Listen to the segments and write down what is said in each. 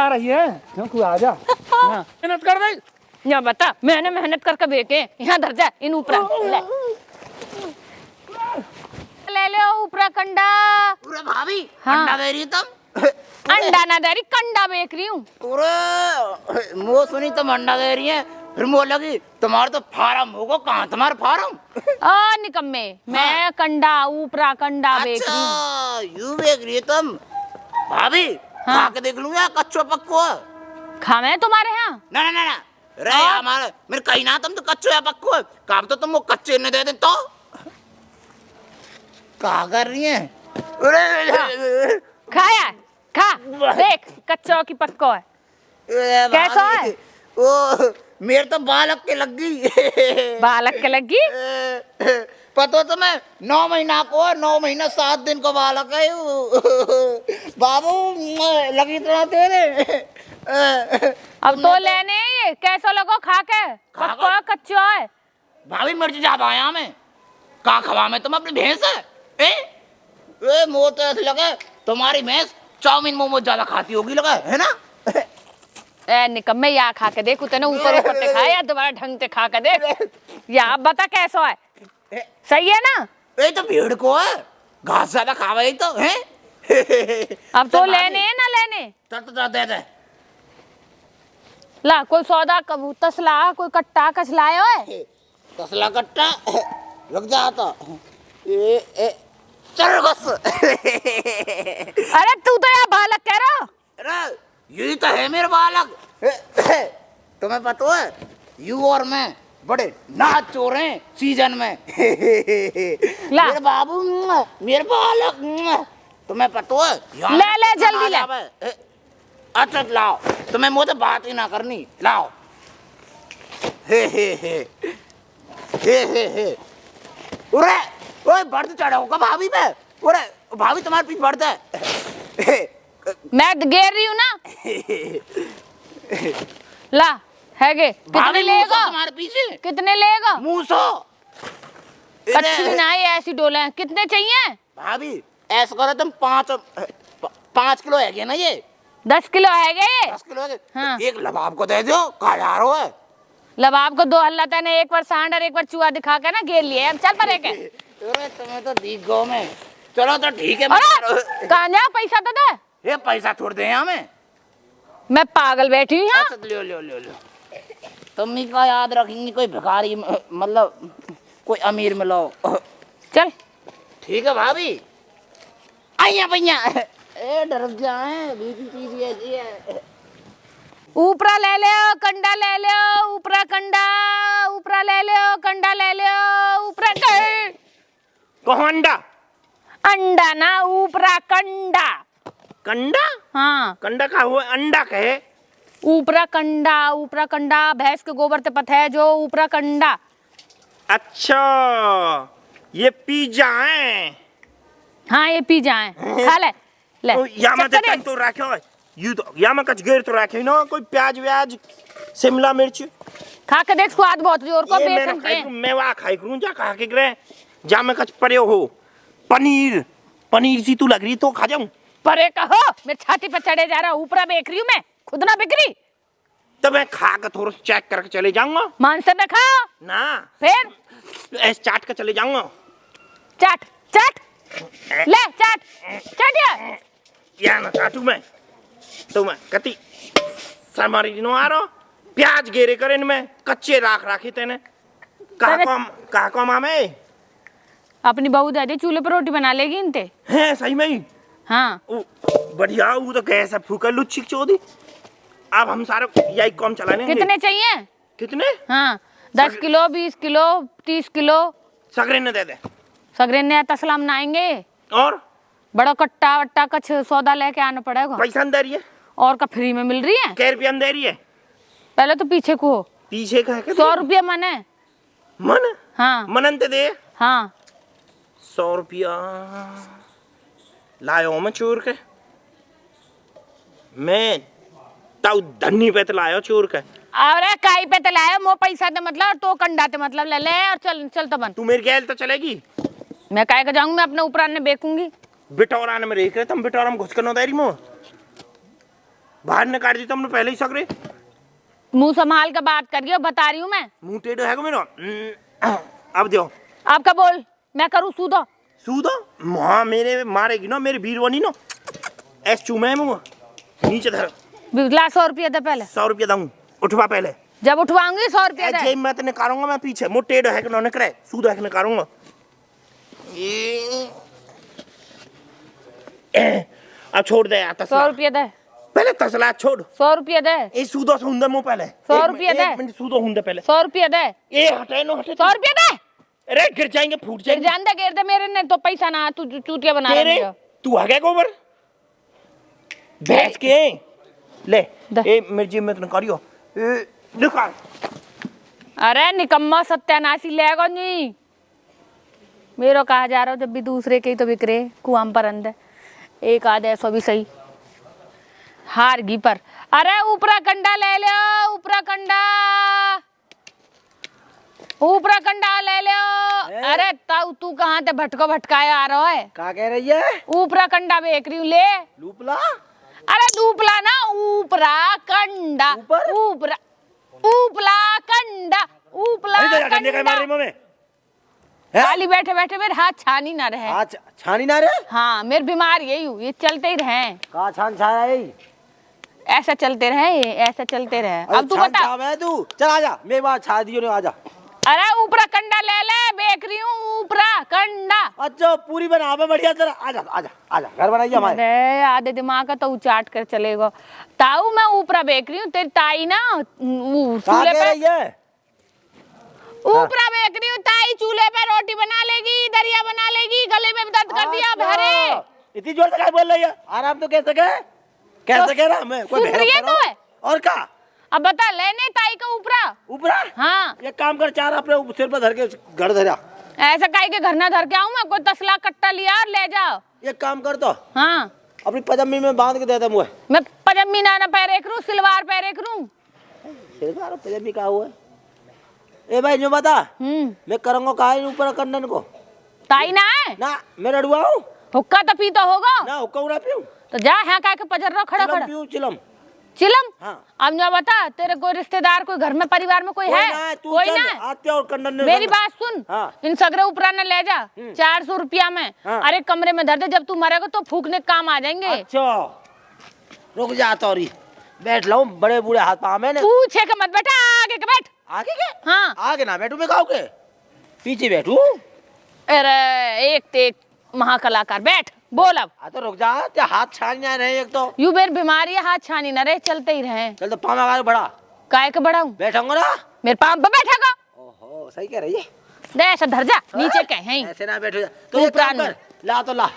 आ रही है क्यों आजा मेहनत कर दे या बता मैंने मेहनत करके बेचे यहाँ धर जा इन ऊपर ले लो ऊपर कंडा पूरे भाभी हाँ। अंडा दे रही तुम अंडा ना दे रही कंडा बेच रही हूँ पूरे मुँह सुनी तुम अंडा दे रही है फिर मुँह लगी तुम्हारा तो फार्म होगा कहाँ तुम्हारा फार्म निकम्मे मैं कंडा ऊपरा कंडा बेच रही हूँ अच्छा यू बेच रही है तुम भाभी हाँ। खा के देख लूंगा कच्चो पक्को है खावे तुम्हारे यहाँ ना ना ना ना रे हमारे मेरे कहीं ना तुम तो कच्चो या पक्को है काम तो तुम वो कच्चे ने दे दे तो कहा कर रही है अरे खाया खा देख कच्चो की पक्को है कैसा है? ओ मेरे तो बालक के लग गई बालक के लगी पता तो मैं 9 महीना को 9 महीना 7 दिन को बालक है बाबू लगी तो तेरे अब तो लेने ये कैसा लगो खा के पक्को है कच्चो है भाभी मिर्च ज्यादा आया मैं कहा खवा में तुम अपनी भैंस है ए मुँह तो ऐसे लगे तुम्हारी भैंस चाउमीन मोमोज ज्यादा खाती होगी लगा है ना ए निकम्मे या खा के देख उतने ऊपर ऊपर से खाया दोबारा ढंग से खा के देख या अब बता कैसा है सही है ना ये तो भीड़ को है घास ज्यादा खावा ही तो है अब तो लेने है ना लेने तो दे दे ला कोई सौदा कबू तसला कोई कट्टा कछलायो है तसला कट्टा रुक जाता ए चरगस अरे तू तो यार बालक कह रहा अरे यही तो है मेरे बालक तुम्हें पता है यू और मैं बड़े नाच चोर हैं सीजन में मेरे बाबू मेरे बालक तुम्हें पता है ले ले जल्दी ले अच्छा लाओ तुम्हें मुझे बात ही ना करनी लाओ हे उरे ओए बढ़ चढ़ा होगा भाभी पे उरे भाभी तुम्हारे पीछे बढ़ता है मैं घेर रही हूँ ना ला है गे कितने लेगा तुम्हारे पीछे कितने लेगा मूसो अच्छी ना ये ऐसी डोले हैं कितने चाहिए भाभी ऐसा करो तुम 5 किलो है ना ये 10 किलो है गे ये 10 किलो है हाँ। एक लबाब को दे दो कहा जा रहा है लबाब को 2 हल्ला तने एक बार सांड और एक बार चूहा दिखा के ना घेर लिए अब चल पड़े के अरे तुम्हें तो दिख गो में चलो तो ठीक है कहाँ जा पैसा तो दे ये पैसा छोड़ दे हमें मैं पागल बैठी हूँ यहाँ लो तुम ही का याद रखेंगी कोई भिखारी मतलब कोई अमीर मिलो चल ठीक है भाभी आइया भैया ए डर जाए बीच चीज ऐसी है ऊपरा ले लो कंडा ले लो ऊपरा कंडा ऊपरा ले लो कंडा ले लो ऊपरा कौन अंडा अंडा ना ऊपरा कंडा कंडा हाँ कंडा का हुआ अंडा कहे ऊपरा कंडा भैंस के गोबर से पता है जो ऊपरा कंडा अच्छा ये पिज्जा है हाँ ये पिज्जा है खा ले ले या मत तो रखो यू तो या मैं कच घेर तो रखे ना कोई प्याज व्याज शिमला मिर्च खा के देख स्वाद बहुत जोर को ये बेसन पे मैं वहाँ खाई करूँ जा खा के गिरे जा मैं कच परे हो पनीर सी तू लग रही तो खा जाऊं परे कहो मैं छाती पे चढ़े जा रहा हूँ ऊपरा बेच रही हूँ मैं खुद ना बिक्री तो मैं खा कर थोड़ा चेक करके चले जाऊंगा मांस में खाओ ना फिर ऐसे चाट कर चले जाऊंगा चाट चाट ले चाट या ना चाटू मैं तो मैं कति समारी नो आ रहा प्याज गेरे करे में कच्चे राखी तेने कहा कम आमे अपनी बहू दादी चूल्हे पर रोटी बना लेगी इनते है सही में ही हाँ बढ़िया वो तो कैसा फूका लुच्ची चौधी अब हम सारे यही कम चलाने कितने चाहिए कितने हाँ 10 किलो 20 किलो 30 किलो सगरे ने दे दे सगरे ने तसलाम ना आएंगे और बड़ा कट्टा वट्टा कुछ सौदा लेके आना पड़ेगा पैसा दे रही है और का फ्री में मिल रही है कै रुपया दे रही है पहले तो पीछे को हो पीछे का 100 रुपया मने मन हाँ मनन ते दे हाँ 100 रुपया लायो मैं चोर के मैं ताऊ धन्नी पे लायो चोर के अरे काई पे तो लाया मो पैसा ते मतलब तो कंडा ते मतलब ले ले और चल तो बन तू मेरे गैल तो चलेगी मैं काय का जाऊंगी मैं अपने ऊपर आने बेकूंगी बिटौरा में रेख रहे तुम बिटौरा में घुस कर नो देरी मो बाहर ने काट दी तुमने पहले ही सकरे। मुंह संभाल के बात करियो, बता रही हूँ मैं। मुंह टेढ़ो है मेरा। अब दो आपका बोल, मैं करूँ सूदो सूदो। माँ मेरे मारेगी ना, मेरी वीरवानी ना ऐस चूमे मुँह नीचे धर। बिगला 100 रुपया दे पहले। 100 रुपया दूँ, उठवा पहले। जब उठवाऊंगी 100 रुपया दे। मैं तेने कारूंगा, मैं पीछे मुँह टेढ़ो है कि ना करे सूदो है कि ना कारूंगा। अब छोड़ दे यार 100 रुपया दे पहले, तसला छोड़। 100 रुपया दे। ए सूदो से हुंदे मुँह पहले। 100 रुपया दे। 1 मिनट सूदो हुंदे पहले। 100 रुपया दे। ए हटे नो हटे। 100 रुपया दे। अरे गिर जाएंगे, फूट गिर जाएंगे। गिर दे मेरे ने तो पैसा ना, तू चूतिया बना रहा है। तू आ गया गोबर भैंस के ले। ए मेरी जेब में तो करियो निकाल। अरे निकम्मा सत्यानाशी लेगा नहीं, मेरो कहा जा रहा हो जब भी दूसरे के ही तो बिक्रे कुआम पर अंदर एक आधे सो भी सही हार गी पर। अरे ऊपरा कंडा ले लो, ऊपरा कंडा, ऊपरा कंडा ले लो। अरे ताऊ तू कहाँ ते भटको भटकाया आ रहा है? क्या कह रही है? ऊपरा कंडा बेच रही हूँ, ले। लूपला? अरे लूपला ना, ऊपरा कंडा। ऊपर? ऊपरा ऊपला कंडा, ऊपला कंडा। खाली बैठे बैठे मेरे हाथ छानी ना रहे। हाथ छानी ना रहे? हाँ मेरी बीमारी यही हूँ, ये चलते ही रहे। कहाँ छान छाया है? ऐसा चलते रहे, ऐसा चलते रहे। अब तू बता। तू चल आजा, मेरी बात छा दियो ने, आजा। अरे ऊपरा कंडा ले ले, बेच रही हूँ ऊपरा कंडा। अच्छा पूरी बना पे बढ़िया तरह। आजा आजा आजा, घर बनाइए हमारे। अरे आधे दिमाग का तो चाट कर चलेगा। ताऊ मैं ऊपरा बेच रही हूँ, तेरी ताई ना चूल्हे पे ऊपरा बेच रही हूँ, ताई चूल्हे पे रोटी बना लेगी, दरिया बना लेगी। गले में दर्द कर दिया भरे। इतनी जोर से क्या बोल रही है? आराम तो कैसे कह रहा मैं? सुन रही है तो है? और क्या? अब बता, लेने ताई का ऊपरा? ऊपरा? हाँ। ये काम कर, चार अपने सिर पर धर के घर धरा। ऐसा काई के घर ना धर के आऊं मैं? कोई तसला कट्टा लिया और ले जाओ। ये काम कर तो हाँ अपनी पजामी में बांध के दे दे मुझे। मैं पजामी ना पैर करूं, सिलवार पैर करूं। सिलवार पजामी का हुआ? ए भाई जो बता, मैं करूंगा काहे ऊपर कंडन को? ताई ना है ना, मैं रड़ुआ हूँ। हुक्का तो पीता होगा ना, हुक्का ना पीऊं तो जा यहाँ का के पजर रहो खड़ा खड़ा। पीऊं चिलम। चिलम? हाँ। अब जो बता, तेरे कोई रिश्तेदार, कोई घर में परिवार में कोई है? कोई ना आते और कंडन ने। मेरी बात सुन। हाँ। इन सगरे ऊपरा न ले जा, 400 रुपया में। हाँ। अरे कमरे में धर दे, जब तू मरेगा तो फूकने काम आ जाएंगे। अच्छा रुक जा तोरी, बैठ लो। बड़े बूढ़े हाथ पाँव में पूछे के मत बैठा, आगे के बैठ। आगे के? हाँ आगे ना बैठू मैं, के पीछे बैठू। अरे एक ते महाकलाकार, बैठ बोल अब। तो रुक जा, ते हाथ छान ना रहे। एक तो यू मेरी बीमारी है, हाथ छानी ना रहे, चलते ही रहे। चल तो पाँव आगे बढ़ा। काय के बढ़ाऊं? बैठाऊंगा ना, मेरे पाँव पे बैठेगा। ओहो सही कह रही है। दे ऐसा धर जा, नीचे कहीं ऐसे ना बैठो जा। तो ये काम कर, ला तो ला।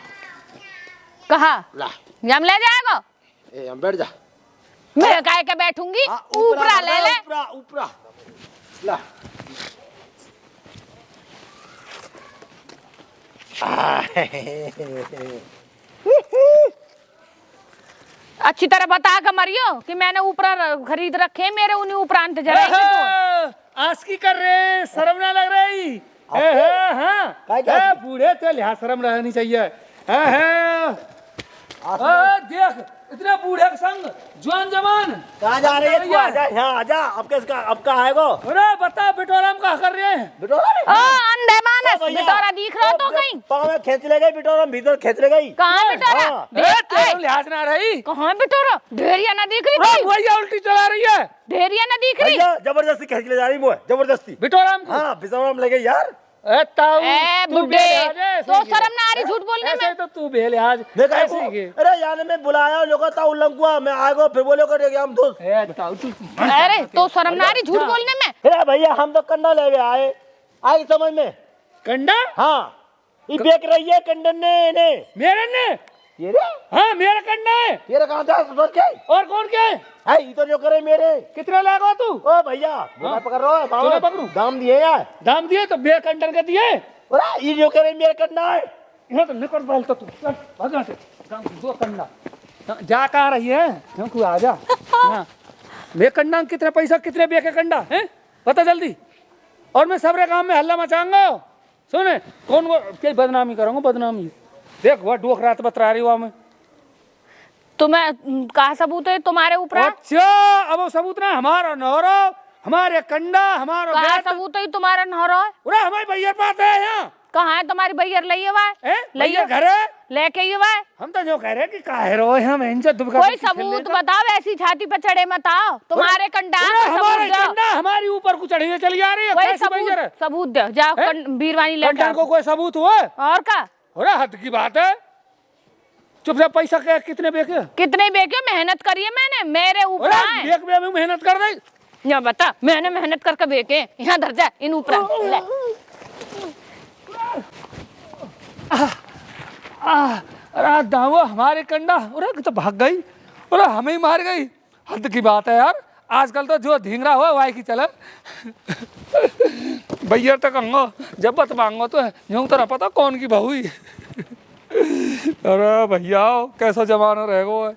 कहा ला, यम ले जाएगा? ए हम बैठ जा। मैं काय के बैठूंगी? ऊपरा ले ले। ऊपरा ऊपरा ला। अच्छी तरह बता के मरियो कि मैंने ऊपरा खरीद रखे, मेरे उन्हीं उपरांत जरा तो आस्की कर रहे, शर्म ना लग रही? हाँ बूढ़े तो लिहाज शर्म रहनी चाहिए। देख इतने बूढ़े के संग जवान जवान कहाँ जा रही है तू? आजा यहाँ आजा। अब किसका, अब का आएगा? अरे बता बिटोराम का कर रहे हैं? बिटोरा अंधे मानस, बिटोरा दिख रहा तो कहीं? पाँव में खींच ले गई बिटोरा, भीतर खींच ले गई। कहाँ बिटोरा? तेरे लिहाज ना रही? कहाँ बिटोरा? ढेरिया ना दिख रही थी? भैया उल्टी चला रही है। ढेरिया ना दिख रही? जबरदस्ती खींच ले जा रही मुझे, जबरदस्ती। बिटोराम को? हाँ बिटोराम ले गई यार। ए बुड्ढे, तो शर्म ना आ रही झूठ बोलने में? तो तू बेलिहाज ऐसे ही। अरे यार मैं बुलाया लोग था उल्लंघुआ, मैं आएगा फिर बोलो कर हम दोस्त। अरे तो शर्म ना आ रही झूठ बोलने में? अरे भैया हम तो कंडा ले आए, आई समझ में? कंडा? हाँ ये बेच रही है कंडन ने। मेरे ने? ये रे? हाँ मेरा कंडा है। तेरा कहाँ था सोच के? और कौन क्या है? ये तो जो करे मेरे। कितने लागा तू? ओ भैया मैं पकड़ रहा हूँ, मैं पकड़ूं? दाम दिए यार। दाम दिए तो मेरे कंडन के दिए। अरे ये जो करे मेरा कंडा है। यहाँ तो निकल पहल तो तू चल भाग से। दो कंडा जा कहाँ रही है? क्यों आ जा। मेरे कंडा कितने पैसा, कितने बेके कंडा है पता जल्दी। और मैं सबरे काम में हल्ला मचाऊंगा। सुने कौन को क्या बदनामी करूंगा? बदनामी देख वह डोक रात बतरा रही हुआ मैं। तुम्हें कहा सबूत है तुम्हारे ऊपर? अच्छा अब वो सबूत ना हमारा नौरो हमारे कंडा हमारा कहा बेट सबूत है तुम्हारा नहरो है? पूरा हमारे भैया पाते हैं यहाँ कहाँ है तुम्हारी भैया लइए हुआ है? भैया घर है लेके ही हुआ है? हम तो जो कह रहे हैं कि काहे रो हम इनसे दुबका कोई सबूत बताओ, ऐसी छाती पे चढ़े मत आओ। तुम्हारे कंडा हमारे कंडा हमारी ऊपर को चढ़ी चली आ रही है। कोई कैसी भैया है? सबूत दो, जाओ बीरवानी लेकर कंडा को कोई सबूत हुआ और का? अरे हद की बात है। चुपचाप पैसा क्या कितने बेचे? कितने बेचे? मेहनत करी है मैंने, मेरे ऊपर आए। बेक में भी मेहनत कर दे। या बता, मैंने मेहनत करके बेचे। यहाँ धर जा इन ऊपर ले। अरे दावा हमारे कंडा अरे तो भाग गई। अरे हमें ही मार गई। हद की बात है यार। आजकल तो जो धींगरा हो वाई की चलन। भैया तो कहूँगा जब बत मांगो तो यूं तो ना पता कौन की बहू ही। अरे भैया कैसा जमाना रह गो है।